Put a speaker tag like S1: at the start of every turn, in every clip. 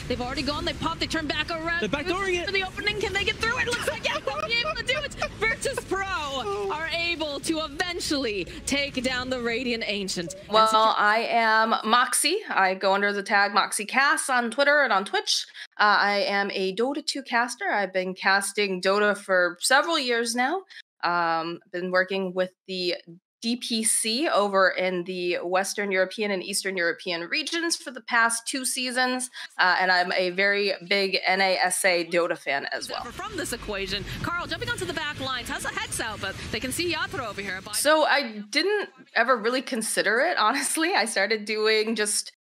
S1: They've already gone. They pop. They turn back around.
S2: They're backdooring it.
S1: For the opening. Can they get through it? Looks like yes, they'll be able to do it. Virtus Pro are able to eventually take down the Radiant Ancient.
S3: Well, I am Moxie. I go under the tag Moxie Casts on Twitter and on Twitch. I am a Dota 2 caster. I've been casting Dota for several years now. Been working with the DPC over in the Western European and Eastern European regions for the past 2 seasons, and I'm a very big NASA Dota fan as well.
S1: From this equation, Carl, jumping onto the back lines, has a Hex out, but they can see Yatoro over here.
S3: So I didn't ever really consider it, honestly. I started doing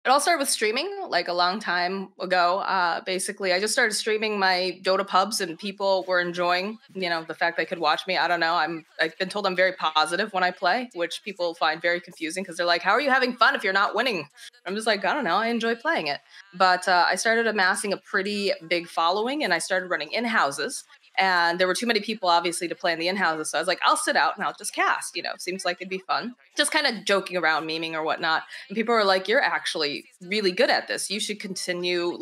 S3: it all started with streaming like a long time ago. Basically, I just started streaming my Dota pubs and people were enjoying, the fact they could watch me. I don't know. I've been told I'm very positive when I play, which people find very confusing because they're like, how are you having fun if you're not winning? I'm just like, I don't know. I enjoy playing it. But I started amassing a pretty big following and I started running in-houses. And there were too many people, obviously, to play in the in-houses. So I was like, I'll sit out and I'll just cast. Seems like it'd be fun. Just kind of joking around, memeing or whatnot. And people were like, you're actually really good at this. You should continue,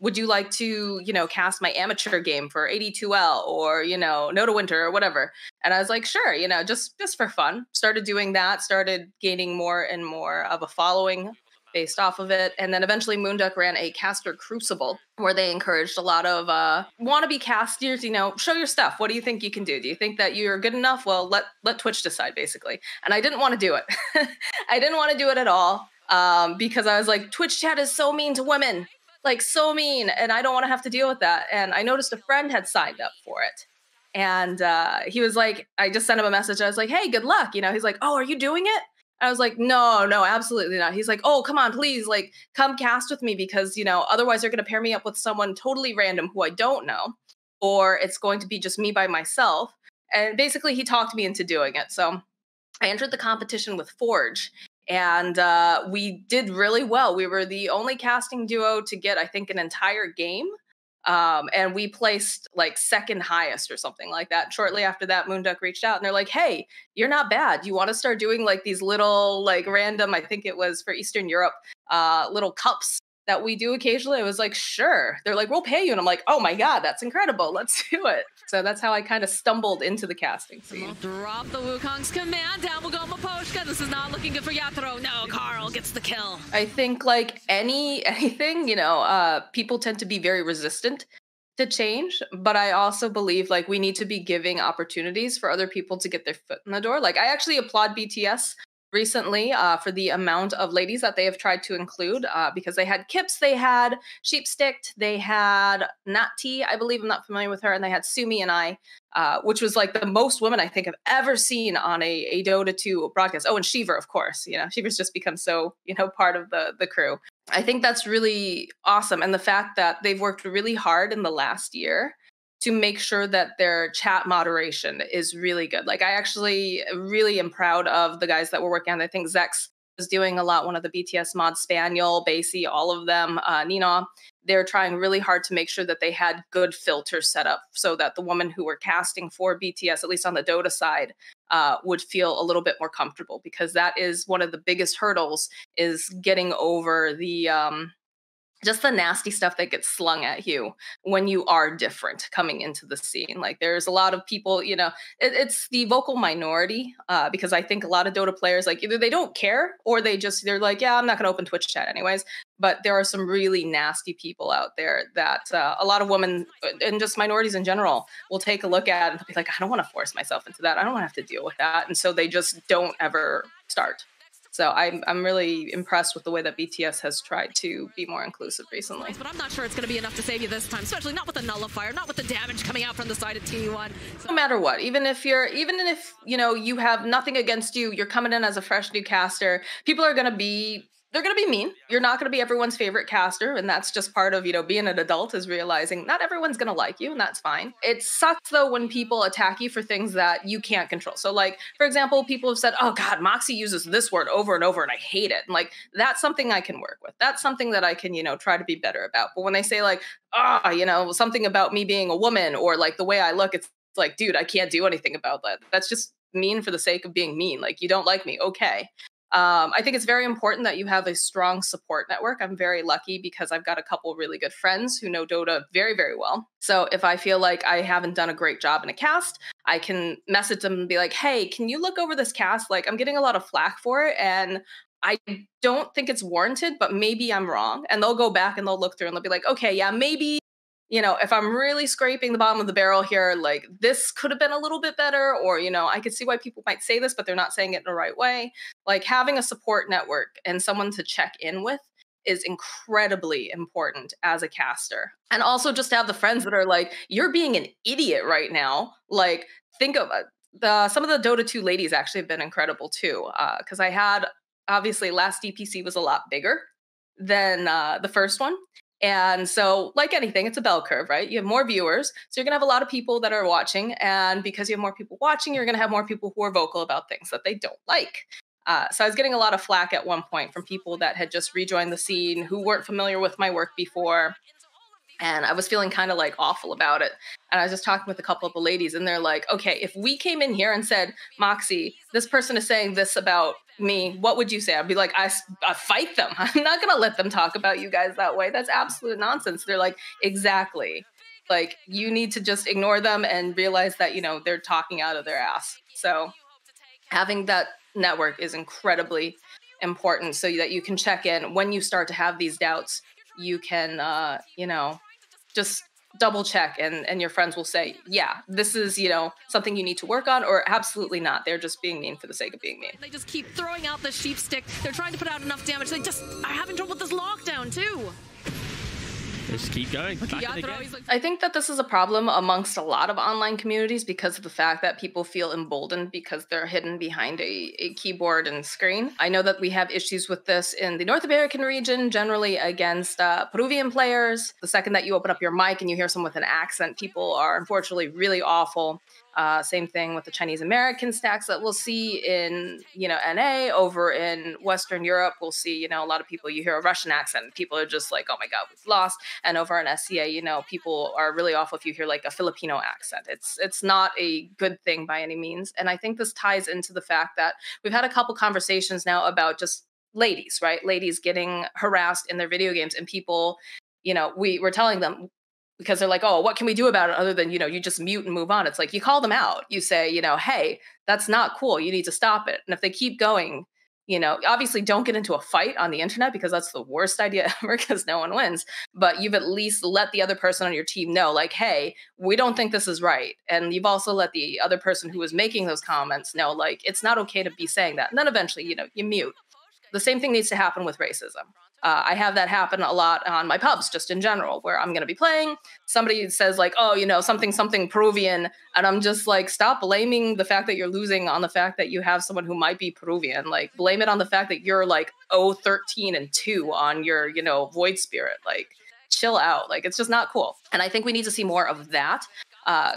S3: would you like to, cast my amateur game for 82L or, Noda Winter or whatever? And I was like, sure, just for fun. Started doing that, started gaining more and more of a following based off of it. And then eventually Moonduck ran a caster crucible where they encouraged a lot of wannabe casters, show your stuff. What do you think you can do? Do you think that you're good enough? Well, let Twitch decide, basically. And I didn't want to do it. I didn't want to do it at all because I was like, Twitch chat is so mean to women, so mean. And I don't want to have to deal with that. And I noticed a friend had signed up for it. And he was like, I just sent him a message. I was like, hey, good luck. He's like, oh, are you doing it? I was like, no, absolutely not. He's like, oh, come on, please, come cast with me because, otherwise they're going to pair me up with someone totally random who I don't know, or it's going to be just me by myself. And basically he talked me into doing it. So I entered the competition with Forge and we did really well. We were the only casting duo to get, I think, an entire game. And we placed second highest or something like that. Shortly after that, Moonduck reached out and they're like, hey, you're not bad. You want to start doing these little random, I think it was for Eastern Europe, little cups that we do occasionally? I was like, sure. They're like, we'll pay you. And I'm like, oh my God, that's incredible. Let's do it. So that's how I kind of stumbled into the casting scene.
S1: Drop the Wukong's command. Down will go Miposhka. This is not looking good for Yatoro. No, Carl gets the kill.
S3: I think anything, people tend to be very resistant to change. But I also believe we need to be giving opportunities for other people to get their foot in the door. I actually applaud BTS recently for the amount of ladies that they have tried to include because they had Kips, they had Sheepsticked, they had Natti, I believe, I'm not familiar with her, and they had Sumi and I, which was the most women I think I've ever seen on a Dota 2 broadcast. Oh, and Shiver, of course. Shiver's just become so, part of the crew. I think that's really awesome. And the fact that they've worked really hard in the last year to make sure that their chat moderation is really good. I actually really am proud of the guys that were working on it. I think Zex was doing a lot, one of the BTS mods, Spaniel, Basie, all of them, Nina. They're trying really hard to make sure that they had good filters set up so that the women who were casting for BTS, at least on the Dota side, would feel a little bit more comfortable, because that is one of the biggest hurdles, is getting over the just the nasty stuff that gets slung at you when you are different coming into the scene. There's a lot of people, it's the vocal minority, because I think a lot of Dota players, either they don't care or they're like, yeah, I'm not going to open Twitch chat anyways. But there are some really nasty people out there that a lot of women and just minorities in general will take a look at and be like, I don't want to force myself into that. I don't want to have to deal with that. And so they just don't ever start. So I'm really impressed with the way that BTS has tried to be more inclusive recently.
S1: But I'm not sure it's going to be enough to save you this time, especially not with the nullifier, not with the damage coming out from the side of T1.
S3: No matter what, even if you have nothing against you, you're coming in as a fresh new caster, people are going to be they're going to be mean. You're not going to be everyone's favorite caster. And that's just part of, being an adult, is realizing not everyone's going to like you, and that's fine. It sucks, though, when people attack you for things that you can't control. So, for example, people have said, oh, God, Moxie uses this word over and over, and I hate it. And, that's something I can work with. That's something that I can, try to be better about. But when they say, something about me being a woman, or, the way I look, it's dude, I can't do anything about that. That's just mean for the sake of being mean. You don't like me. Okay. I think it's very important that you have a strong support network. I'm very lucky because I've got a couple really good friends who know Dota very, very well. So if I feel like I haven't done a great job in a cast, I can message them and be like, hey, can you look over this cast? Like, I'm getting a lot of flack for it. And I don't think it's warranted, but maybe I'm wrong. And they'll go back and they'll look through and they'll be like, okay, yeah, maybe, if I'm really scraping the bottom of the barrel here, like this could have been a little bit better, or, I could see why people might say this, but they're not saying it in the right way. Like having a support network and someone to check in with is incredibly important as a caster. And also just to have the friends that are like, you're being an idiot right now. Like, think of some of the Dota 2 ladies actually have been incredible too. Because I had, obviously, last DPC was a lot bigger than the first one. And so, like anything, it's a bell curve, right? You have more viewers. So you're going to have a lot of people that are watching. And because you have more people watching, you're going to have more people who are vocal about things that they don't like. So I was getting a lot of flack at one point from people that had just rejoined the scene who weren't familiar with my work before. And I was feeling kind of like awful about it. And I was just talking with a couple of the ladies, and they're like, okay, if we came in here and said, Moxie, this person is saying this about me, what would you say? I'd be like, I fight them. I'm not going to let them talk about you guys that way. That's absolute nonsense. They're like, exactly. Like, you need to just ignore them and realize that, they're talking out of their ass. So having that network is incredibly important so that you can check in when you start to have these doubts. You can, just double check, and your friends will say, yeah, this is, something you need to work on, or absolutely not. They're just being mean for the sake of being mean.
S1: They just keep throwing out the sheep stick. They're trying to put out enough damage. They just are having trouble with this lockdown too.
S2: Just keep going.
S3: I think that this is a problem amongst a lot of online communities because of the fact that people feel emboldened because they're hidden behind a keyboard and screen. I know that we have issues with this in the North American region, generally against Peruvian players. The second that you open up your mic and you hear someone with an accent, people are unfortunately really awful. Same thing with the Chinese American stacks that we'll see in, NA. Over in Western Europe, we'll see, a lot of people, you hear a Russian accent, people are just like, oh my God, we've lost. And over in SCA, people are really awful if you hear like a Filipino accent. It's not a good thing by any means. And I think this ties into the fact that we've had a couple conversations now about just ladies, right? Ladies getting harassed in their video games, and people, we were telling them, because they're like, oh, what can we do about it other than, you just mute and move on. It's like, you call them out. You say, hey, that's not cool. You need to stop it. And if they keep going, obviously don't get into a fight on the internet, because that's the worst idea ever, because no one wins. But you've at least let the other person on your team know, like, hey, we don't think this is right. And you've also let the other person who was making those comments know, like, it's not okay to be saying that. And then eventually, you mute. The same thing needs to happen with racism. I have that happen a lot on my pubs, just in general, where I'm going to be playing. Somebody says like, oh, something Peruvian. And I'm just like, stop blaming the fact that you're losing on the fact that you have someone who might be Peruvian. Like, blame it on the fact that you're like 0-13-2 on your, Void Spirit. Like, chill out. Like, it's just not cool. And I think we need to see more of that.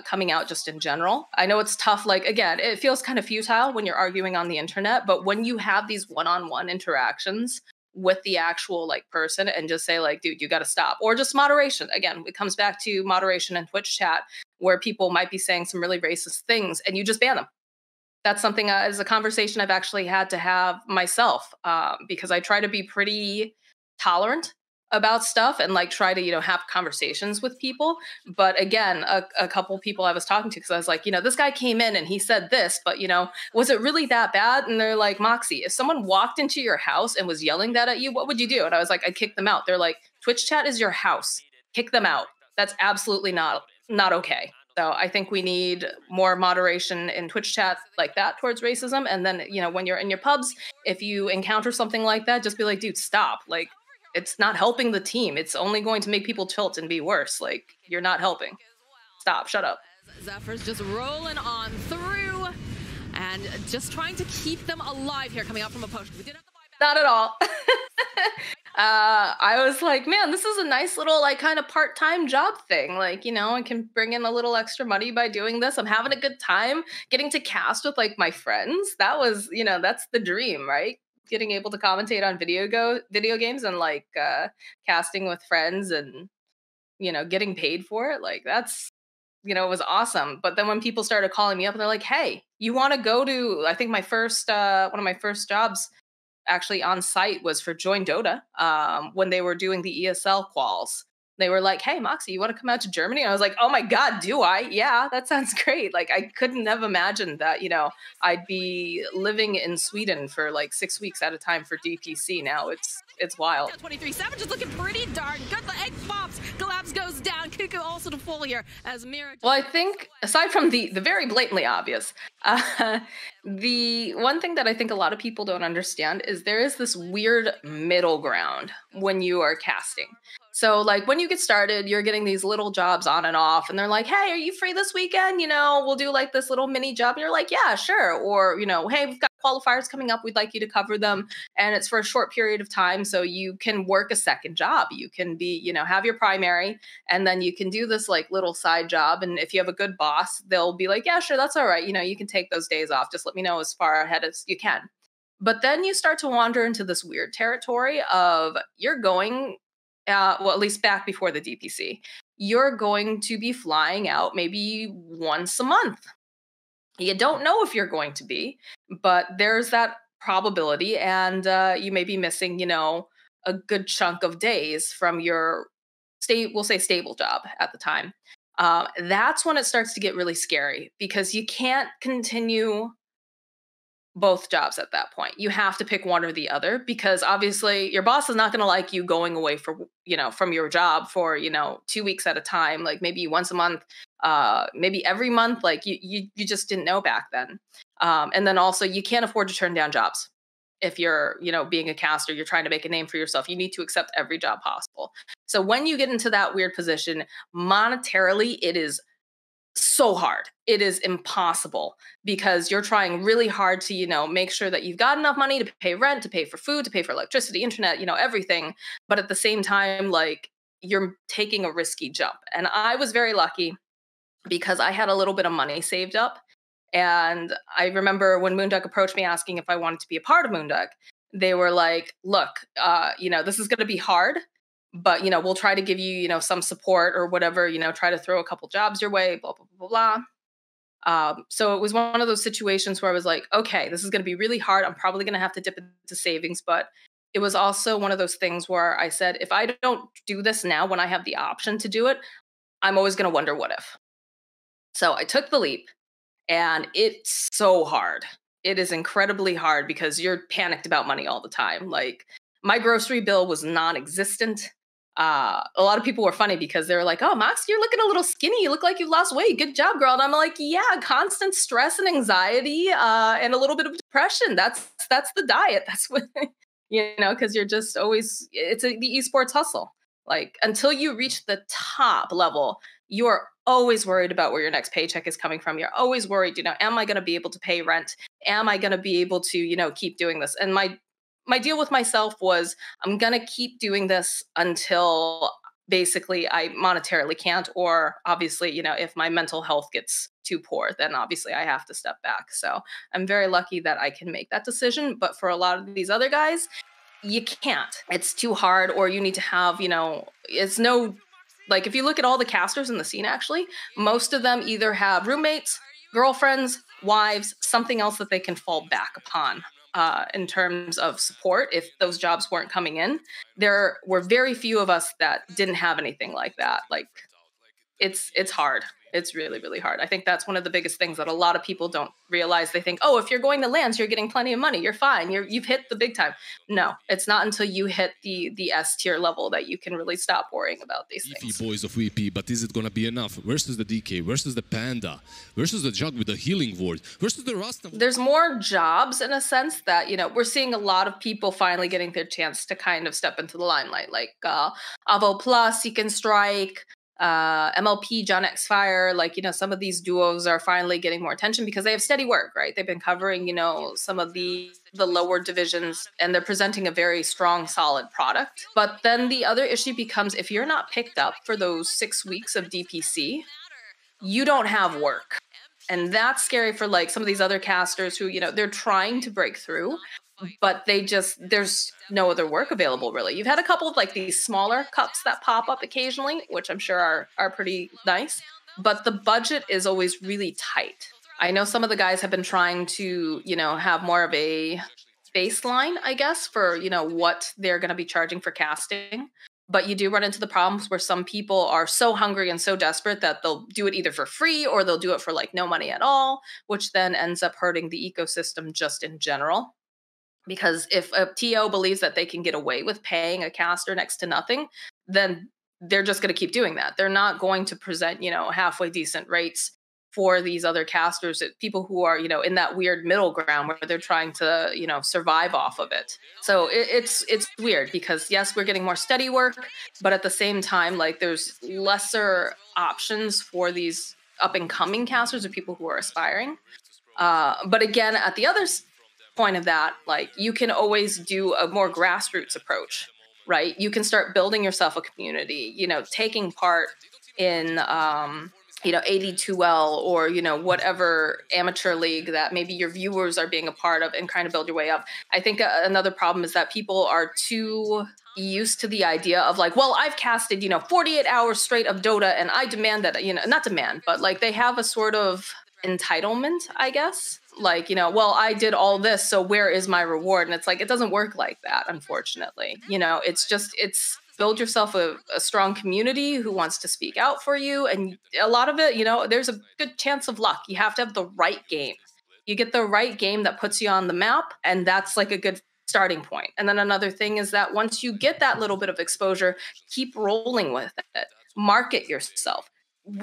S3: Coming out just in general. I know it's tough. Like, again, it feels kind of futile when you're arguing on the internet, but when you have these one-on-one interactions with the actual like person and just say like, dude, you got to stop, or just moderation. Again, it comes back to moderation in Twitch chat, where people might be saying some really racist things and you just ban them. That's something is a conversation I've actually had to have myself, because I try to be pretty tolerant about stuff and like try to, have conversations with people. But again, a couple people I was talking to, because I was like, this guy came in and he said this, but, was it really that bad? And they're like, Moxie, if someone walked into your house and was yelling that at you, what would you do? And I was like, I'd kick them out. They're like, Twitch chat is your house. Kick them out. That's absolutely not okay. So I think we need more moderation in Twitch chat like that towards racism. And then, when you're in your pubs, if you encounter something like that, just be like, dude, stop. Like, it's not helping the team. It's only going to make people tilt and be worse. Like, you're not helping. Stop. Shut up.
S1: Zephyr's just rolling on through and just trying to keep them alive here, coming out from a potion. We did have the buyback.
S3: Not at all. I was like, man, this is a nice little like kind of part-time job thing. Like, I can bring in a little extra money by doing this. I'm having a good time getting to cast with like my friends. That was, that's the dream, right? Getting able to commentate on video games and like casting with friends and getting paid for it, like that's it was awesome. But then when people started calling me up and they're like, hey, you want to go to, I think my first one of my first jobs actually on site was for Join Dota when they were doing the ESL quals. They were like, "Hey, Moxie, you want to come out to Germany?" I was like, "Oh my God, do I? Yeah, that sounds great." Like, I couldn't have imagined that, I'd be living in Sweden for like 6 weeks at a time for DPC. Now it's wild.
S1: 23 Savage is looking pretty darn good. The egg pops. Collapse goes down. Kuku also to full here as Mira.
S3: Well, I think aside from the very blatantly obvious, the one thing that I think a lot of people don't understand is there is this weird middle ground when you are casting. So, like, when you get started, you're getting these little jobs on and off, and they're like, "Hey, are you free this weekend? We'll do like this little mini job." And you're like, "Yeah, sure." Or, "Hey, we've got qualifiers coming up. We'd like you to cover them." And it's for a short period of time. So you can work a second job. You can be, have your primary, and then you can do this like little side job. And if you have a good boss, they'll be like, "Yeah, sure, that's all right. You can take those days off. Just let me know as far ahead as you can." But then you start to wander into this weird territory of you're going, well, at least back before the DPC, you're going to be flying out maybe once a month. You don't know if you're going to be, but there's that probability, and you may be missing, a good chunk of days from your we'll say stable job at the time. That's when it starts to get really scary because you can't continue both jobs at that point. You have to pick one or the other because obviously your boss is not going to like you going away from your job for, 2 weeks at a time, like maybe once a month, maybe every month, like you just didn't know back then. And then also you can't afford to turn down jobs. If you're, being a caster, you're trying to make a name for yourself, you need to accept every job possible. So when you get into that weird position, monetarily, it is so hard. It is impossible because you're trying really hard to, make sure that you've got enough money to pay rent, to pay for food, to pay for electricity, internet, everything. But at the same time, like you're taking a risky jump. And I was very lucky because I had a little bit of money saved up. And I remember when Moonduck approached me asking if I wanted to be a part of Moonduck, they were like, "Look, this is going to be hard, but, we'll try to give you, some support or whatever, try to throw a couple jobs your way, blah, blah, blah, blah, blah." So it was one of those situations where I was like, okay, this is going to be really hard. I'm probably going to have to dip into savings. But it was also one of those things where I said, if I don't do this now when I have the option to do it, I'm always going to wonder what if. So I took the leap. And it's so hard. It is incredibly hard because you're panicked about money all the time. Like my grocery bill was non-existent. A lot of people were funny because they were like, "Oh, Max, you're looking a little skinny. You look like you've lost weight. Good job, girl." And I'm like, "Yeah, constant stress and anxiety and a little bit of depression. That's the diet. That's what, because you're just always, it's the esports hustle. Like until you reach the top level, you are always worried about where your next paycheck is coming from. You're always worried, am I going to be able to pay rent? Am I going to be able to, keep doing this? And my deal with myself was I'm going to keep doing this until basically I monetarily can't, or obviously, if my mental health gets too poor, then obviously I have to step back. So I'm very lucky that I can make that decision. But for a lot of these other guys, you can't. It's too hard, or you need to have, it's no, like if you look at all the casters in the scene, actually, most of them either have roommates, girlfriends, wives, something else that they can fall back upon in terms of support if those jobs weren't coming in. There were very few of us that didn't have anything like that. Like it's hard. It's really, really hard. I think that's one of the biggest things that a lot of people don't realize. They think, oh, if you're going to lands, you're getting plenty of money. You're fine. You've hit the big time. No, it's not until you hit the S tier level that you can really stop worrying about these things.
S4: Boys of VP, but is it going to be enough? Versus the DK, versus the Panda, versus the Jug with the healing ward, versus the Rasta.
S3: There's more jobs in a sense that, we're seeing a lot of people finally getting their chance to kind of step into the limelight. Like Avo Plus, Seek and Strike, MLP, John X Fire, like, some of these duos are finally getting more attention because they have steady work, right? They've been covering, some of the lower divisions, and they're presenting a very strong, solid product. But then the other issue becomes if you're not picked up for those 6 weeks of DPC, you don't have work. And that's scary for like some of these other casters who, they're trying to break through, but there's no other work available, really. You've had a couple of like these smaller cups that pop up occasionally, which I'm sure are pretty nice, but the budget is always really tight. I know some of the guys have been trying to, have more of a baseline, I guess, for, you know, what they're going to be charging for casting. But you do run into the problems where some people are so hungry and so desperate that they'll do it either for free or they'll do it for like no money at all, which then ends up hurting the ecosystem just in general. Because if a TO believes that they can get away with paying a caster next to nothing, then they're just going to keep doing that. They're not going to present, you know, halfway decent rates for these other casters, people who are, you know, in that weird middle ground where they're trying to, you know, survive off of it. So it's weird because yes, we're getting more steady work, but at the same time, like there's lesser options for these up and coming casters or people who are aspiring. But again, at the other point of that, like you can always do a more grassroots approach, right? You can start building yourself a community, you know, taking part in, you know, AD2L or, you know, whatever amateur league that maybe your viewers are being a part of and trying to build your way up. I think another problem is that people are too used to the idea of like, well, I've casted, you know, 48 hours straight of Dota and I demand that, you know, not demand, but like they have a sort of entitlement, I guess. Like, you know, well, I did all this, so where is my reward? And it's like, it doesn't work like that, unfortunately. You know, it's just, it's build yourself a strong community who wants to speak out for you. And a lot of it, you know, there's a good chance of luck. You have to have the right game. You get the right game that puts you on the map, and that's like a good starting point. And then another thing is that once you get that little bit of exposure, keep rolling with it. Market yourself.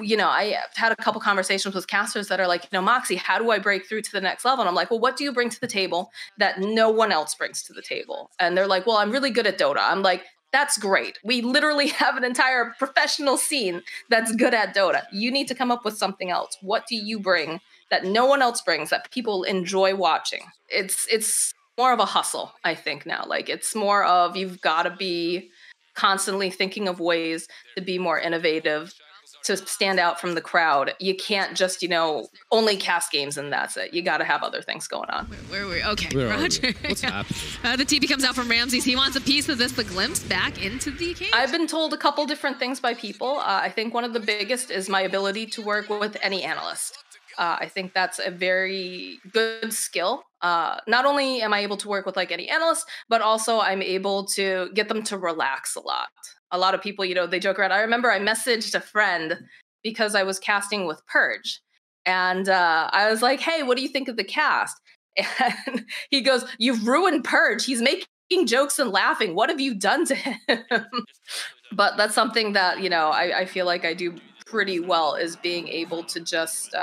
S3: You know, I had a couple conversations with casters that are like, you know, Moxie, how do I break through to the next level? And I'm like, well, what do you bring to the table that no one else brings to the table? And they're like, well, I'm really good at Dota. I'm like, that's great. We literally have an entire professional scene that's good at Dota. You need to come up with something else. What do you bring that no one else brings that people enjoy watching? It's more of a hustle, I think now. Like it's more of you've got to be constantly thinking of ways to be more innovative, to stand out from the crowd. You can't just, you know, only cast games and that's it. You got to have other things going on.
S1: Where are we? Okay,
S4: Where
S1: Roger.
S4: What's happening?
S1: The TP comes out from Ramses. He wants a piece of this, the glimpse back into the cage.
S3: I've been told a couple different things by people. I think one of the biggest is my ability to work with any analyst. I think that's a very good skill. Not only am I able to work with like any analyst, but also I'm able to get them to relax a lot. A lot of people, you know, they joke around. I remember I messaged a friend because I was casting with Purge. And I was like, hey, what do you think of the cast? And he goes, you've ruined Purge. He's making jokes and laughing. What have you done to him? But that's something that, you know, I feel like I do pretty well, is being able to just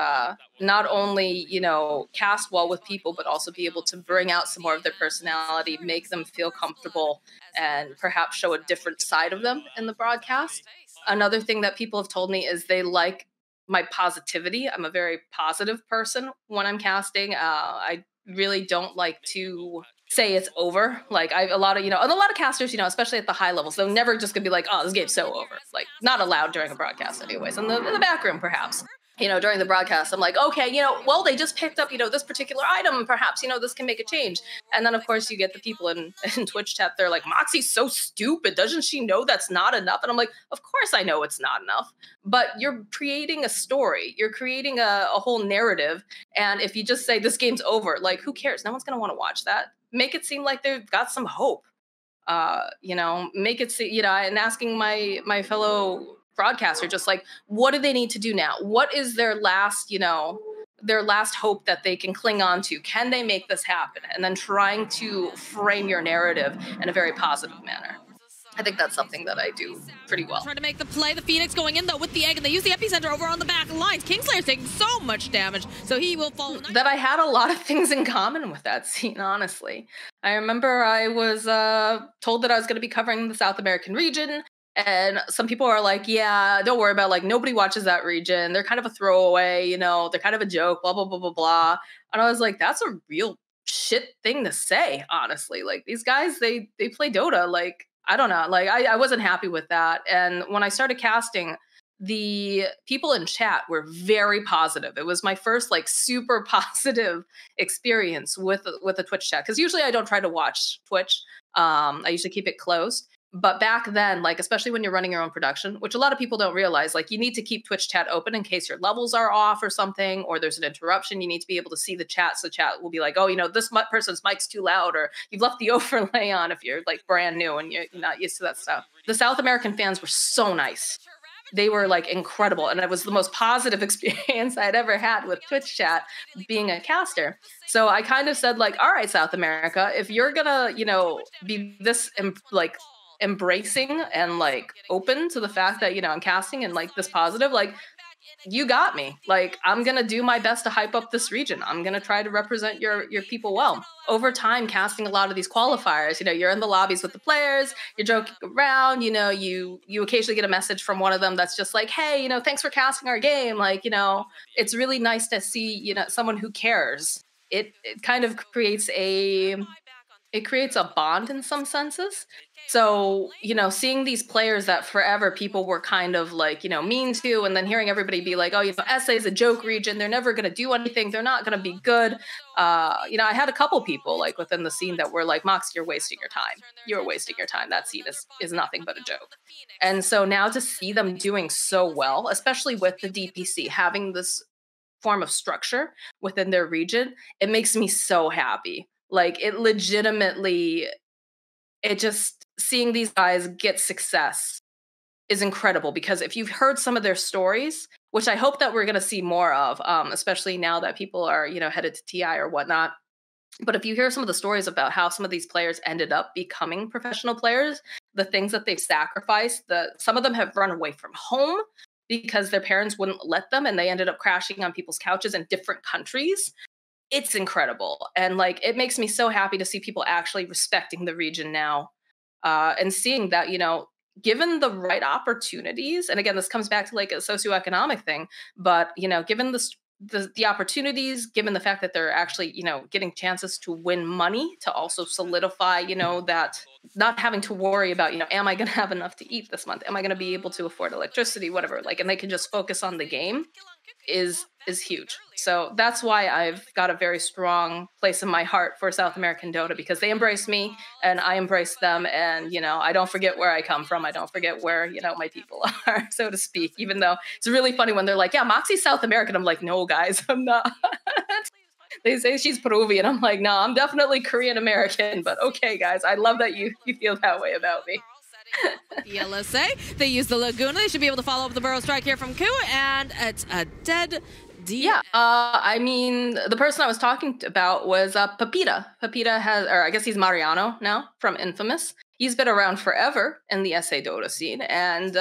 S3: not only, you know, cast well with people, but also be able to bring out some more of their personality, make them feel comfortable, and perhaps show a different side of them in the broadcast. Another thing that people have told me is they like my positivity. I'm a very positive person when I'm casting. I really don't like to say it's over. Like a lot of casters, you know, especially at the high levels, they're never just gonna be like, oh, this game's so over. Like not allowed during a broadcast anyways. In the back room, perhaps. You know, during the broadcast, I'm like, okay, you know, well, they just picked up, you know, this particular item. Perhaps, you know, this can make a change. And then, of course, you get the people in Twitch chat. They're like, Moxie's so stupid. Doesn't she know that's not enough? And I'm like, of course I know it's not enough. But you're creating a story. You're creating a whole narrative. And if you just say this game's over, like, who cares? No one's going to want to watch that. Make it seem like they've got some hope. You know, make it see, you know, and asking my fellow broadcaster, just like, what do they need to do now? What is their last, you know, their last hope that they can cling on to? Can they make this happen? And then trying to frame your narrative in a very positive manner. I think that's something that I do pretty well.
S1: Trying to make the play. The Phoenix going in, though, with the egg, and they use the epicenter over on the back lines. Kingslayer's taking so much damage, so he will fall.
S3: That I had a lot of things in common with that scene, honestly. I remember I was told that I was going to be covering the South American region, and some people are like, yeah, don't worry about it. Like, nobody watches that region. They're kind of a throwaway, you know, they're kind of a joke, blah, blah, blah, blah, blah. And I was like, that's a real shit thing to say, honestly. Like, these guys, they play Dota, like, I don't know, like I wasn't happy with that. And when I started casting, the people in chat were very positive. It was my first like super positive experience with a Twitch chat. Because usually I don't try to watch Twitch. I usually keep it closed. But back then, like, especially when you're running your own production, which a lot of people don't realize, like, you need to keep Twitch chat open in case your levels are off or something, or there's an interruption. You need to be able to see the chat. So chat will be like, oh, you know, this person's mic's too loud, or you've left the overlay on if you're like brand new and you're not used to that stuff. The South American fans were so nice. They were like incredible. And it was the most positive experience I'd ever had with Twitch chat being a caster. So I kind of said like, all right, South America, if you're gonna, you know, be this like embracing and like open to the fact that, you know, I'm casting and like this positive, like, you got me. Like, I'm gonna do my best to hype up this region. I'm gonna try to represent your people well. Over time, casting a lot of these qualifiers, you know, you're in the lobbies with the players, you're joking around, you know, you occasionally get a message from one of them that's just like, hey, you know, thanks for casting our game. Like, you know, it's really nice to see, you know, someone who cares. It kind of creates a bond in some senses. So, you know, seeing these players that forever people were kind of like, you know, mean to, and then hearing everybody be like, oh, you know, SA is a joke region. They're never going to do anything. They're not going to be good. You know, I had a couple people like within the scene that were like, Mox, you're wasting your time. You're wasting your time. That scene is nothing but a joke. And so now to see them doing so well, especially with the DPC having this form of structure within their region, it makes me so happy. Like, it legitimately, it just, seeing these guys get success is incredible, because if you've heard some of their stories, which I hope that we're going to see more of, especially now that people are, you know, headed to TI or whatnot. But if you hear some of the stories about how some of these players ended up becoming professional players, the things that they've sacrificed, some of them have run away from home because their parents wouldn't let them, and they ended up crashing on people's couches in different countries. It's incredible. And like, it makes me so happy to see people actually respecting the region now, and seeing that, you know, given the right opportunities, and again, this comes back to like a socioeconomic thing, but, you know, given the opportunities, given the fact that they're actually, you know, getting chances to win money to also solidify, you know, that not having to worry about, you know, am I going to have enough to eat this month? Am I going to be able to afford electricity, whatever, like, and they can just focus on the game is huge. So that's why I've got a very strong place in my heart for South American Dota, because they embrace me and I embrace them. And, you know, I don't forget where I come from. I don't forget where, you know, my people are, so to speak, even though it's really funny when they're like, yeah, Moxie's South American. I'm like, no, guys, I'm not. They say she's Peruvian. I'm like, no, I'm definitely Korean American, but okay, guys, I love that you feel that way about me.
S1: The LSA, they use the Laguna. They should be able to follow up the Burrow Strike here from Ku, and it's a dead D.
S3: Yeah, I mean, the person I was talking about was Pepita. Pepita has, or I guess he's Mariano now from Infamous. He's been around forever in the SA Dota scene, and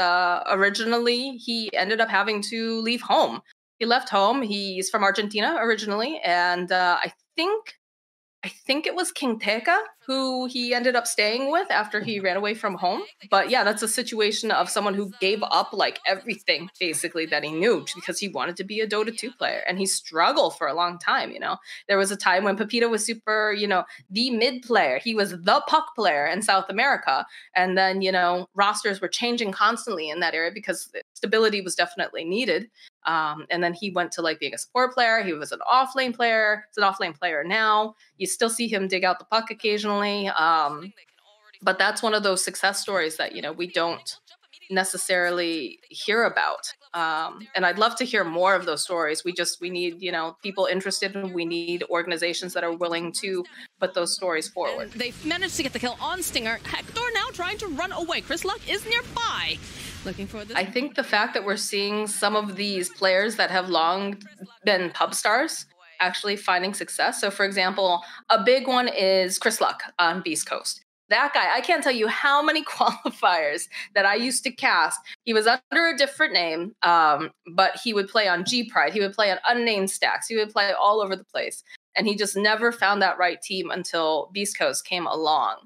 S3: originally he ended up having to leave home. He left home. He's from Argentina originally, and I think it was King Teka who he ended up staying with after he ran away from home. But yeah, that's a situation of someone who gave up like everything basically that he knew because he wanted to be a Dota 2 player, and he struggled for a long time, you know. There was a time when Pepita was super, you know, the mid player. He was the puck player in South America. And then, you know, rosters were changing constantly in that area because stability was definitely needed. And then he went to like being a support player. He was an offlane player. He's an offlane player now. You still see him dig out the puck occasionally. But that's one of those success stories that, you know, we don't necessarily hear about. And I'd love to hear more of those stories. We need, you know, people interested, and we need organizations that are willing to put those stories forward.
S1: And they've managed to get the kill on Stinger. Hector now trying to run away. Chris Luck is nearby. Looking for this.
S3: I think the fact that we're seeing some of these players that have long been pub stars actually finding success. So, for example, a big one is Chris Luck on Beast Coast. That guy, I can't tell you how many qualifiers that I used to cast. He was under a different name, but he would play on G Pride. He would play on unnamed stacks. He would play all over the place. And he just never found that right team until Beast Coast came along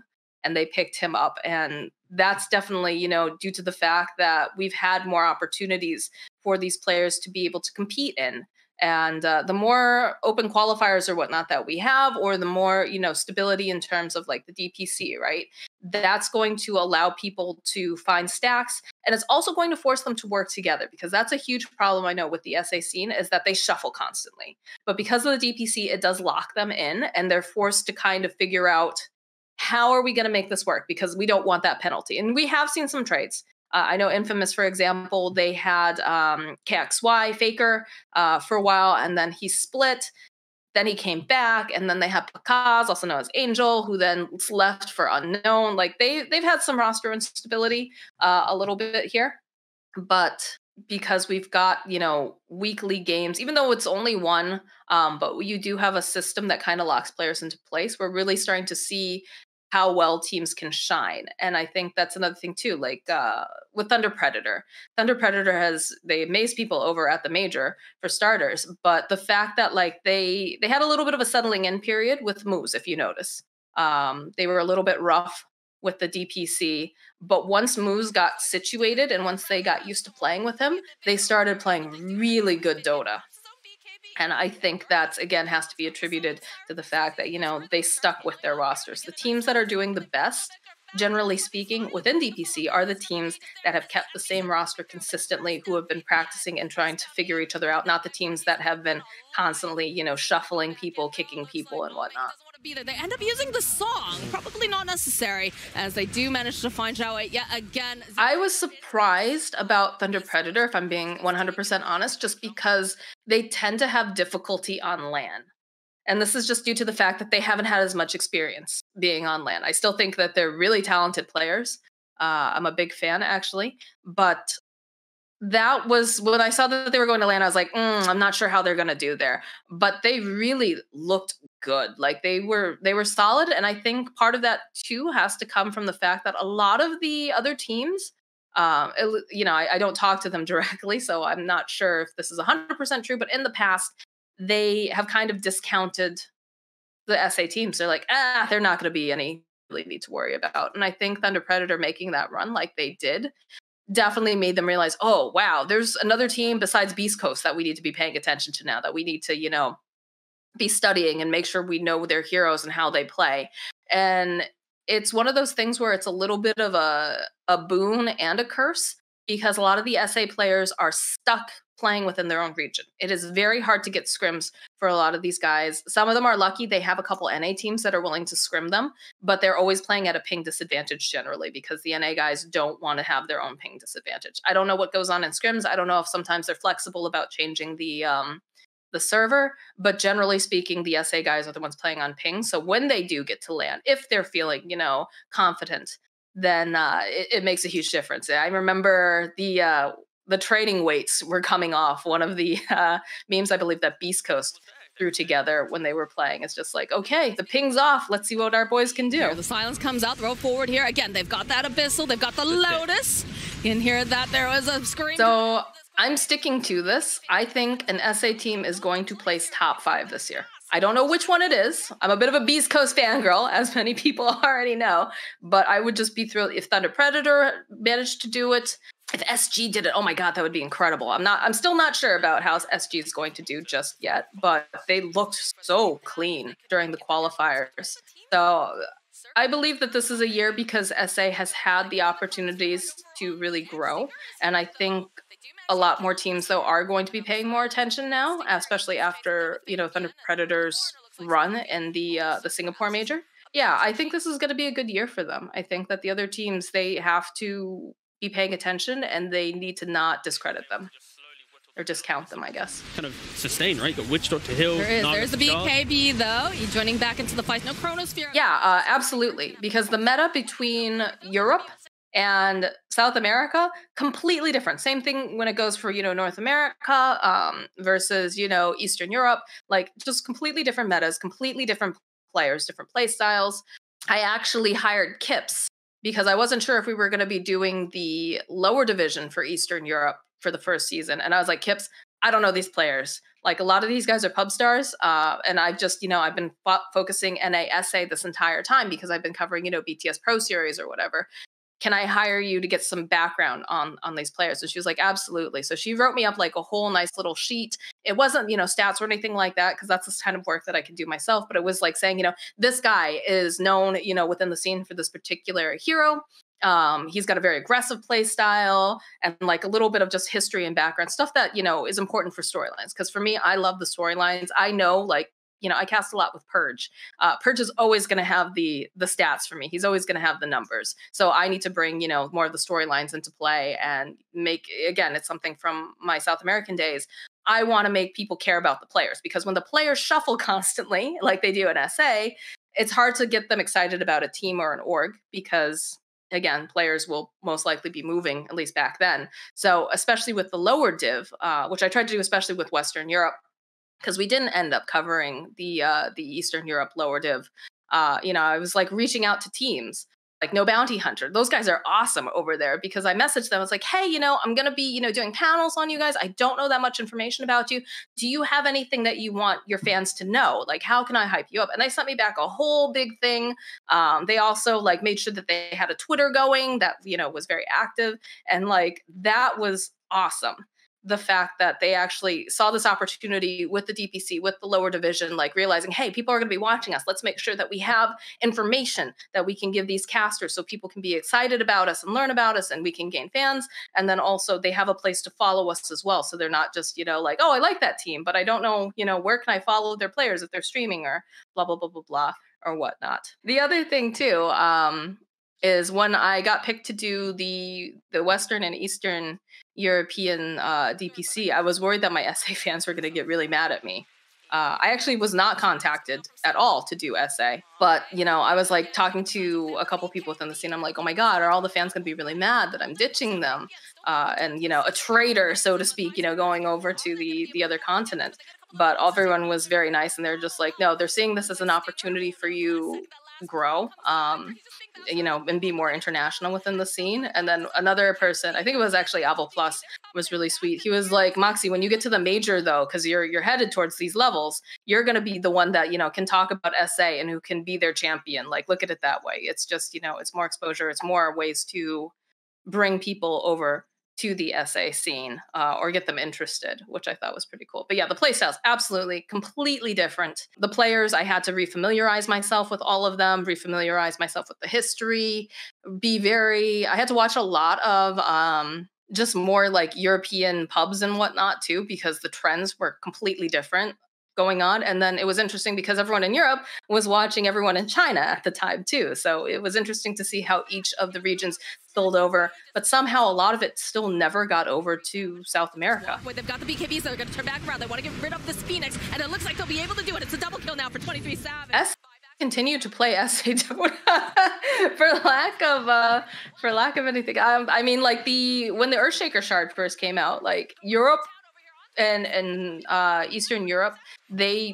S3: and they picked him up. And that's definitely, you know, due to the fact that we've had more opportunities for these players to be able to compete in. And the more open qualifiers or whatnot that we have, or the more, you know, stability in terms of like the DPC, right? That's going to allow people to find stacks. And it's also going to force them to work together, because that's a huge problem I know with the SA scene, is that they shuffle constantly. But because of the DPC, it does lock them in, and they're forced to kind of figure out, how are we going to make this work? Because we don't want that penalty. And we have seen some trades. I know Infamous, for example, they had KXY Faker for a while, and then he split. Then he came back, and then they had Pakaz, also known as Angel, who then left for Unknown. Like they've had some roster instability a little bit here, but because we've got weekly games, even though it's only one, but you do have a system that kind of locks players into place. We're really starting to see how well teams can shine. And I think that's another thing too, like with Thunder Predator. Thunder Predator they amaze people over at the major for starters, but the fact that like they had a little bit of a settling in period with moves, if you notice. They were a little bit rough with the DPC, but once Moose got situated and once they got used to playing with him, they started playing really good Dota. And I think that, again, has to be attributed to the fact that, they stuck with their rosters. The teams that are doing the best, generally speaking, within DPC are the teams that have kept the same roster consistently, who have been practicing and trying to figure each other out, not the teams that have been constantly, shuffling people, kicking people, and whatnot.
S1: They end up using the song, probably not necessary, as they do manage to find Zhao Wei yet again.
S3: I was surprised about Thunder Predator, if I'm being 100% honest, just because they tend to have difficulty on LAN. And this is just due to the fact that they haven't had as much experience being on LAN. I still think that they're really talented players. I'm a big fan, actually. But that was when I saw that they were going to LAN, I was like, I'm not sure how they're going to do there. But they really looked good. Like they were solid. And I think part of that too has to come from the fact that a lot of the other teams, I don't talk to them directly, so I'm not sure if this is 100% true, but in the past, they have kind of discounted the SA teams. They're like, they're not going to be any really need to worry about. And I think Thunder Predator making that run like they did definitely made them realize, oh, wow, there's another team besides Beast Coast that we need to be paying attention to now, that we need to, be studying and make sure we know their heroes and how they play. And it's one of those things where it's a little bit of a boon and a curse, because a lot of the SA players are stuck playing within their own region. It is very hard to get scrims for a lot of these guys. Some of them are lucky. They have a couple NA teams that are willing to scrim them, but they're always playing at a ping disadvantage generally, because the NA guys don't want to have their own ping disadvantage. I don't know what goes on in scrims. I don't know if sometimes they're flexible about changing the server, but generally speaking, the SA guys are the ones playing on ping. So when they do get to LAN, if they're feeling, confident, then it makes a huge difference. I remember the training weights were coming off. One of the memes, I believe, that Beast Coast threw together when they were playing. It's just like, okay, the ping's off. Let's see what our boys can do.
S1: Here, the silence comes out, throw forward here. Again, they've got that Abyssal, they've got the Lotus. You can hear that there was a scream.
S3: So I'm sticking to this. I think an SA team is going to place top 5 this year. I don't know which one it is. I'm a bit of a Beast Coast fangirl, as many people already know, but I would just be thrilled if Thunder Predator managed to do it. If SG did it, oh my God, that would be incredible. I'm still not sure about how SG is going to do just yet, but they looked so clean during the qualifiers. So I believe that this is a year because SA has had the opportunities to really grow. And I think a lot more teams, though, are going to be paying more attention now, especially after, Thunder Predator's run in the Singapore major. Yeah, I think this is going to be a good year for them. I think that the other teams, they have to be paying attention and they need to not discredit them. Or discount them, I guess.
S2: Kind of sustain, right? Got Witch Doctor Hill.
S1: There's the BKB, though. You joining back into the fight. No Chronosphere.
S3: Yeah, absolutely. Because the meta between Europe and South America, completely different. Same thing when it goes for, North America versus, Eastern Europe. Like, just completely different metas, completely different players, different play styles. I actually hired Kips because I wasn't sure if we were going to be doing the lower division for Eastern Europe for the first season. And I was like, Kips, I don't know these players. Like, a lot of these guys are pub stars. And I've just, I've been focusing NASA this entire time because I've been covering, BTS Pro Series or whatever. Can I hire you to get some background on these players? And she was like, absolutely. So she wrote me up like a whole nice little sheet. It wasn't, stats or anything like that, because that's the kind of work that I could do myself. But it was like saying, this guy is known, within the scene for this particular hero. He's got a very aggressive play style and like a little bit of just history and background stuff that, is important for storylines. Because for me, I love the storylines. I know like I cast a lot with Purge. Purge is always going to have the stats for me. He's always going to have the numbers. So I need to bring, more of the storylines into play and make, again, it's something from my South American days. I want to make people care about the players, because when the players shuffle constantly, like they do in SA, it's hard to get them excited about a team or an org, because again, players will most likely be moving, at least back then. So especially with the lower div, which I tried to do especially with Western Europe, because we didn't end up covering the Eastern Europe lower div. I was like reaching out to teams like No Bounty Hunter. Those guys are awesome over there, because I messaged them. I was like, hey, I'm going to be, doing panels on you guys. I don't know that much information about you. Do you have anything that you want your fans to know? Like, how can I hype you up? And they sent me back a whole big thing. They also like made sure that they had a Twitter going that, was very active. And like, that was awesome. The fact that they actually saw this opportunity with the DPC, with the lower division, like realizing, hey, people are going to be watching us. Let's make sure that we have information that we can give these casters so people can be excited about us and learn about us, and we can gain fans. And then also they have a place to follow us as well. So they're not just, like, oh, I like that team, but I don't know, where can I follow their players if they're streaming or blah, blah, blah, blah, blah, or whatnot. The other thing too, is when I got picked to do the Western and Eastern European DPC, I was worried that my SA fans were going to get really mad at me. I actually was not contacted at all to do SA, but I was like talking to a couple people within the scene. I'm like, oh my God, are all the fans going to be really mad that I'm ditching them? And a traitor, so to speak, going over to the other continent. But everyone was very nice, and they're just like, no, they're seeing this as an opportunity for you to grow, and be more international within the scene. And then another person, I think it was actually Aval Plus, was really sweet. He was like, Moxie, when you get to the major though, because you're headed towards these levels, you're going to be the one that, can talk about SA and who can be their champion. Like, look at it that way. It's just, it's more exposure. It's more ways to bring people over to the SA scene, or get them interested, which I thought was pretty cool. But yeah, the playstyles, absolutely, completely different. The players, I had to refamiliarize myself with all of them, refamiliarize myself with the history, I had to watch a lot of just more like European pubs and whatnot too, because the trends were completely different going on. And then it was interesting because everyone in Europe was watching everyone in China at the time too. So it was interesting to see how each of the regions spilled over, but somehow a lot of it still never got over to South America.
S1: Wait, they've got the BKBs, so they're going to turn back around. They want to get rid of this Phoenix, and it looks like they'll be able to do it. It's a double kill now for 23 Savage.
S3: Continue to play SA for lack of anything. I mean, like when the Earthshaker shard first came out, like Europe and Eastern Europe, they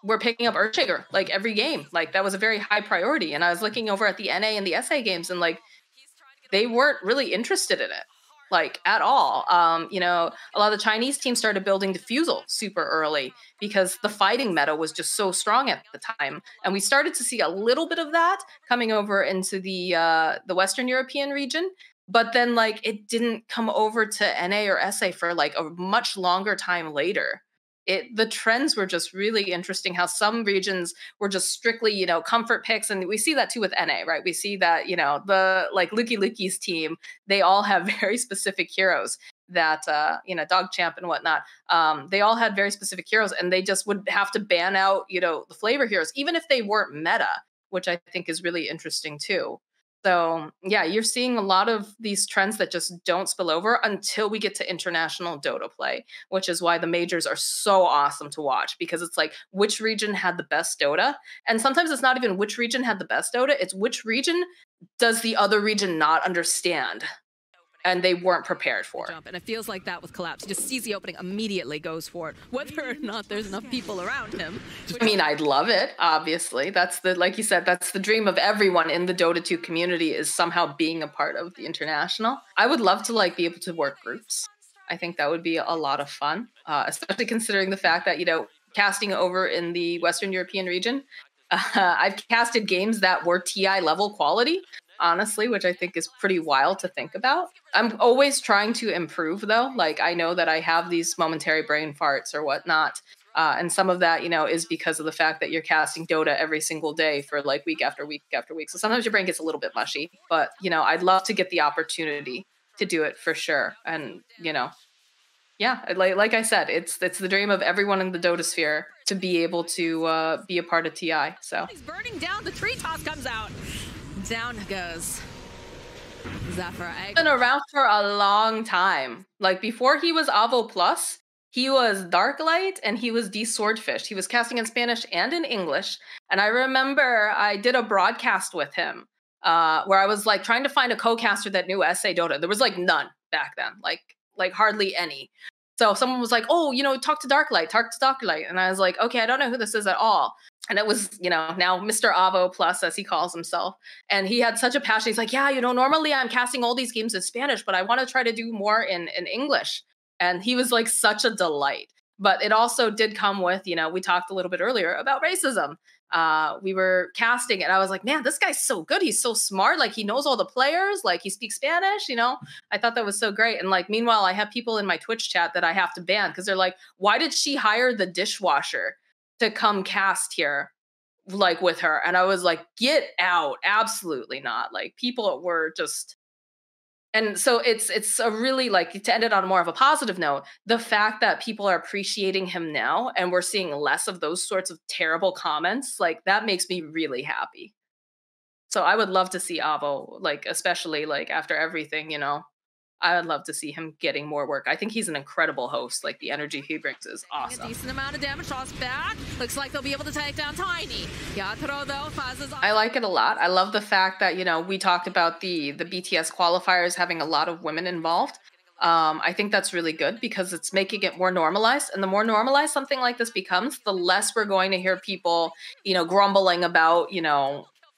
S3: were picking up Earthshaker like every game. Like that was a very high priority. And I was looking over at the NA and the SA games, and like they weren't really interested in it, like at all. A lot of the Chinese teams started building Diffusal super early because the fighting meta was just so strong at the time. And we started to see a little bit of that coming over into the Western European region. But then like it didn't come over to NA or SA for like a much longer time later. The trends were just really interesting, how some regions were just strictly, comfort picks. And we see that too with NA, right? We see that, the like Luki Luki's team, they all have very specific heroes that, Dog Champ and whatnot. They all had very specific heroes, and they just would have to ban out, the flavor heroes, even if they weren't meta, which I think is really interesting too. So yeah, you're seeing a lot of these trends that just don't spill over until we get to international Dota play, which is why the majors are so awesome to watch, because it's like which region had the best Dota. And sometimes it's not even which region had the best Dota, it's which region does the other region not understand and they weren't prepared for.
S1: And it feels like that with Collapse. He just sees the opening, immediately goes for it, whether or not there's enough people around him.
S3: I mean, I'd love it, obviously. That's like you said, that's the dream of everyone in the Dota 2 community, is somehow being a part of the international. I would love to like be able to work groups. I think that would be a lot of fun, especially considering the fact that, casting over in the Western European region, I've casted games that were TI level quality, honestly, which I think is pretty wild to think about. I'm always trying to improve though. Like I know that I have these momentary brain farts or whatnot. And some of that, is because of the fact that you're casting Dota every single day for like week after week after week. So sometimes your brain gets a little bit mushy, but I'd love to get the opportunity to do it for sure. And, Yeah, like I said, it's the dream of everyone in the Dota sphere to be able to be a part of TI. So
S1: He's burning down. The tree toss comes out. Down goes Zephyr.
S3: been around for a long time. Like before he was Avo Plus, he was Darklight and he was D Swordfish. He was casting in Spanish and in English. And I remember I did a broadcast with him where I was like trying to find a co-caster that knew SA Dota. There was like none back then, like hardly any. So someone was like, "Oh, talk to Darklight," and I was like, "Okay, I don't know who this is at all." And it was, now Mr. Avo Plus, as he calls himself. And he had such a passion. He's like, "Yeah, normally I'm casting all these games in Spanish, but I want to try to do more in English." And he was like such a delight. But it also did come with, we talked a little bit earlier about racism. We were casting and I was like, man, this guy's so good. He's so smart. Like he knows all the players. Like he speaks Spanish, I thought that was so great. And like, meanwhile, I have people in my Twitch chat that I have to ban because they're like, why did she hire the dishwasher to come cast here? Like with her. And I was like, get out. Absolutely not. Like people were just, and so it's a really, like, to end it on more of a positive note, the fact that people are appreciating him now and we're seeing less of those sorts of terrible comments, like that makes me really happy. So I would love to see Avo, like, especially like after everything, I would love to see him getting more work. I think he's an incredible host. Like the energy he brings is awesome.
S1: A decent amount of damage. Toss back. Looks like they'll be able to take down Tiny. Yatoro though, Faz's.
S3: I like it a lot. I love the fact that we talked about the BTS qualifiers having a lot of women involved. I think that's really good because it's making it more normalized. And the more normalized something like this becomes, the less we're going to hear people, grumbling about,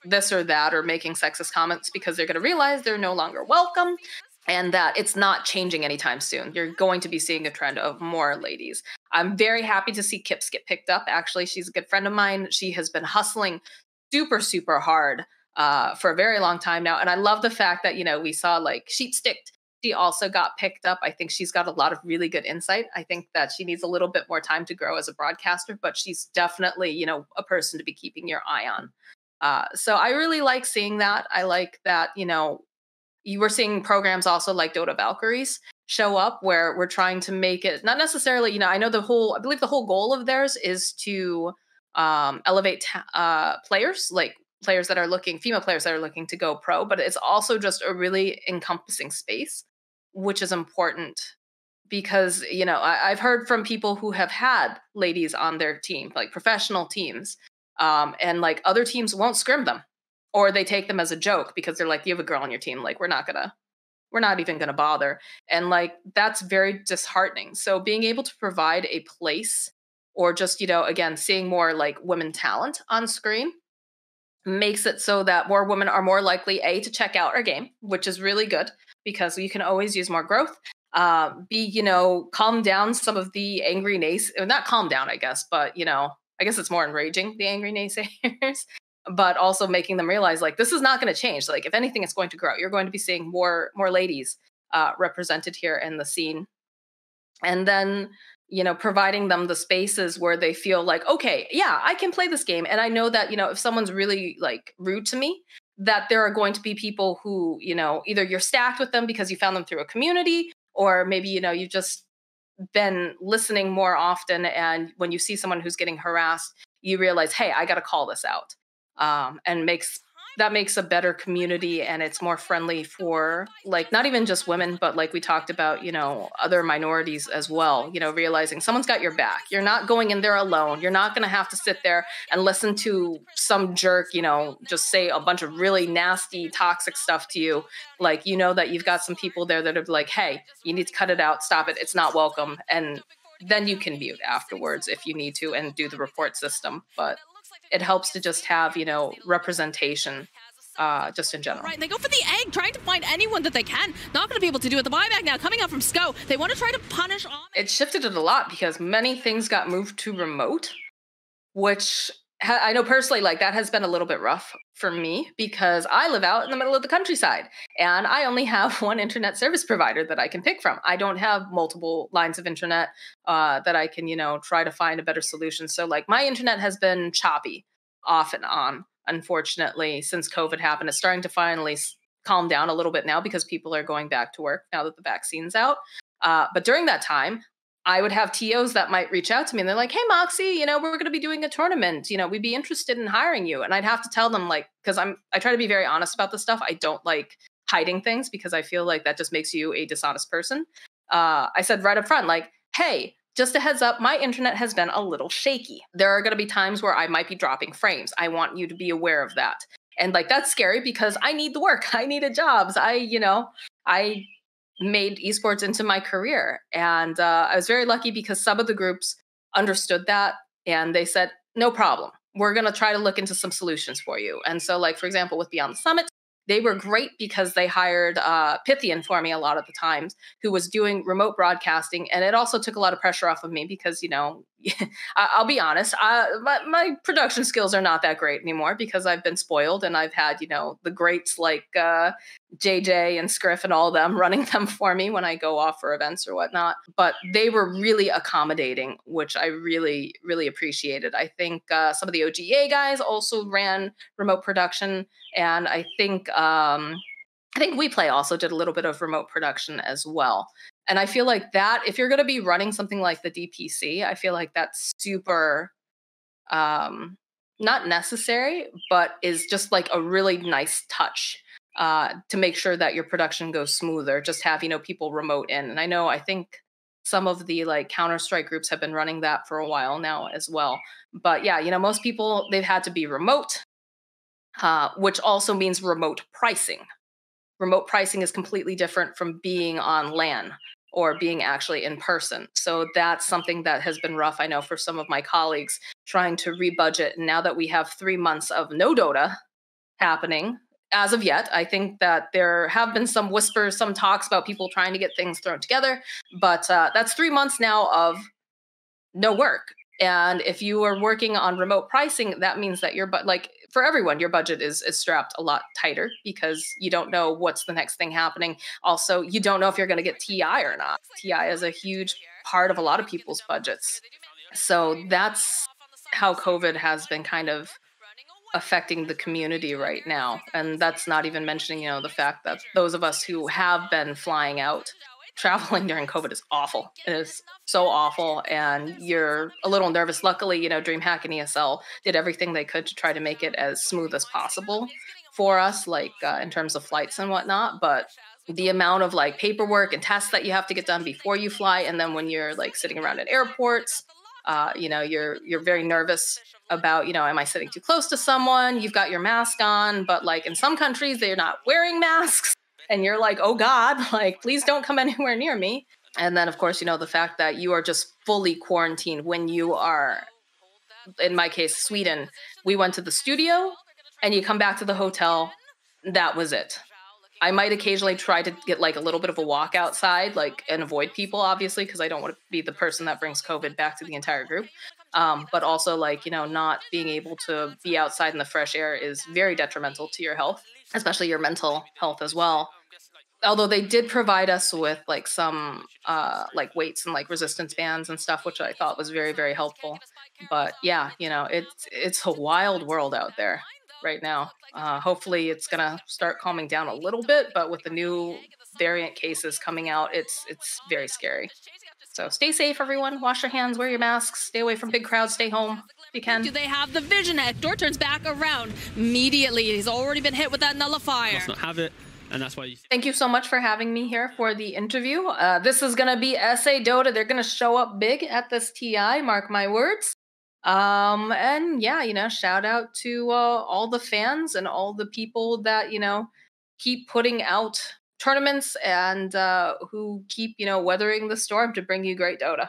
S3: this or that or making sexist comments because they're going to realize they're no longer welcome. And that it's not changing anytime soon. You're going to be seeing a trend of more ladies. I'm very happy to see Kips get picked up. Actually, she's a good friend of mine. She has been hustling super, super hard for a very long time now. And I love the fact that, we saw like Sheet Sticked. She also got picked up. I think she's got a lot of really good insight. I think that she needs a little bit more time to grow as a broadcaster, but she's definitely, a person to be keeping your eye on. So I really like seeing that. I like that, you were seeing programs also like Dota Valkyries show up where we're trying to make it not necessarily, I know I believe the whole goal of theirs is to elevate players, like players that are female players that are looking to go pro, but it's also just a really encompassing space, which is important because, I've heard from people who have had ladies on their team, like professional teams, and like other teams won't scrim them. Or they take them as a joke because they're like, you have a girl on your team. Like, we're not even gonna bother. And like, that's very disheartening. So being able to provide a place or just, again, seeing more like women talent on screen makes it so that more women are more likely, A, to check out our game, which is really good because you can always use more growth. B, calm down some of the angry not calm down, I guess, but, I guess it's more enraging, the angry naysayers. But also making them realize like this is not going to change. Like if anything, it's going to grow. You're going to be seeing more ladies represented here in the scene, and then providing them the spaces where they feel like, okay, yeah, I can play this game, and I know that if someone's really like rude to me, that there are going to be people who either you're stacked with them because you found them through a community, or maybe you've just been listening more often, and when you see someone who's getting harassed, you realize, hey, I got to call this out. And makes a better community, and it's more friendly for like not even just women, but like we talked about, other minorities as well, realizing someone's got your back. You're not going in there alone. You're not going to have to sit there and listen to some jerk, just say a bunch of really nasty, toxic stuff to you. Like, that you've got some people there that are like, hey, you need to cut it out. Stop it. It's not welcome. And then you can mute afterwards if you need to and do the report system. But it helps to just have, representation just in general.
S1: Right, and they go for the egg, trying to find anyone that they can. Not going to be able to do it. The buyback now coming out from Sko. They want to try to punish on.
S3: It shifted it a lot because many things got moved to remote, which I know personally, like that has been a little bit rough for me because I live out in the middle of the countryside and I only have one internet service provider that I can pick from. I don't have multiple lines of internet that I can, try to find a better solution. So like my internet has been choppy off and on, unfortunately, since COVID happened. It's starting to finally calm down a little bit now because people are going back to work now that the vaccine's out. But during that time, I would have TOs that might reach out to me and they're like, "Hey Moxie, we're going to be doing a tournament. We'd be interested in hiring you." And I'd have to tell them, like, because I try to be very honest about this stuff. I don't like hiding things because I feel like that just makes you a dishonest person. I said right up front, like, "Hey, just a heads up, my internet has been a little shaky. There are going to be times where I might be dropping frames. I want you to be aware of that." And like, that's scary because I need the work. I needed jobs. I made esports into my career. And I was very lucky because some of the groups understood that and they said, "No problem. We're going to try to look into some solutions for you." And so, like, for example, with Beyond the Summit, they were great because they hired Pythian for me a lot of the times, who was doing remote broadcasting. And it also took a lot of pressure off of me because, I'll be honest, my production skills are not that great anymore because I've been spoiled and I've had, the greats like JJ and Scriff and all of them running them for me when I go off for events or whatnot. But they were really accommodating, which I really, really appreciated. I think some of the OGA guys also ran remote production. And I think WePlay also did a little bit of remote production as well. And I feel like that, if you're going to be running something like the DPC, I feel like that's super, not necessary, but is just like a really nice touch to make sure that your production goes smoother. Just have, people remote in. And I think some of the like Counter-Strike groups have been running that for a while now as well. But yeah, most people, they've had to be remote. Which also means remote pricing. Remote pricing is completely different from being on LAN or being actually in person. So that's something that has been rough, I know, for some of my colleagues trying to rebudget. And now that we have 3 months of no Dota happening, as of yet, I think that there have been some whispers, some talks about people trying to get things thrown together. But that's 3 months now of no work. And if you are working on remote pricing, that means that for everyone, your budget is strapped a lot tighter because you don't know what's the next thing happening. Also, you don't know if you're going to get TI or not. TI is a huge part of a lot of people's budgets. So that's how COVID has been kind of affecting the community right now. And that's not even mentioning, the fact that those of us who have been flying out, traveling during COVID is awful. It is so awful. And you're a little nervous. Luckily, DreamHack and ESL did everything they could to try to make it as smooth as possible for us, like in terms of flights and whatnot. But the amount of like paperwork and tests that you have to get done before you fly, and then when you're like sitting around at airports, you're very nervous about, am I sitting too close to someone? You've got your mask on, but like in some countries, they're not wearing masks. And you're like, oh God, like, please don't come anywhere near me. And then, of course, the fact that you are just fully quarantined when you are, in my case, Sweden. We went to the studio and you come back to the hotel. That was it. I might occasionally try to get like a little bit of a walk outside, like, and avoid people, obviously, because I don't want to be the person that brings COVID back to the entire group. But also, like, not being able to be outside in the fresh air is very detrimental to your health, especially your mental health as well. Although they did provide us with like some like weights and like resistance bands and stuff, which I thought was very, very helpful. But yeah, it's a wild world out there right now. Hopefully it's gonna start calming down a little bit, but with the new variant cases coming out, it's very scary. So stay safe, everyone. Wash your hands, wear your masks, stay away from big crowds, stay home if you can.
S1: Do they have the vision? Hector turns back around immediately. He's already been hit with that nullifier.
S2: Must not have it. And that's why you...
S3: Thank you so much for having me here for the interview. This is going to be SA Dota. They're going to show up big at this TI, mark my words. And yeah, shout out to all the fans and all the people that, keep putting out tournaments and who keep, weathering the storm to bring you great Dota.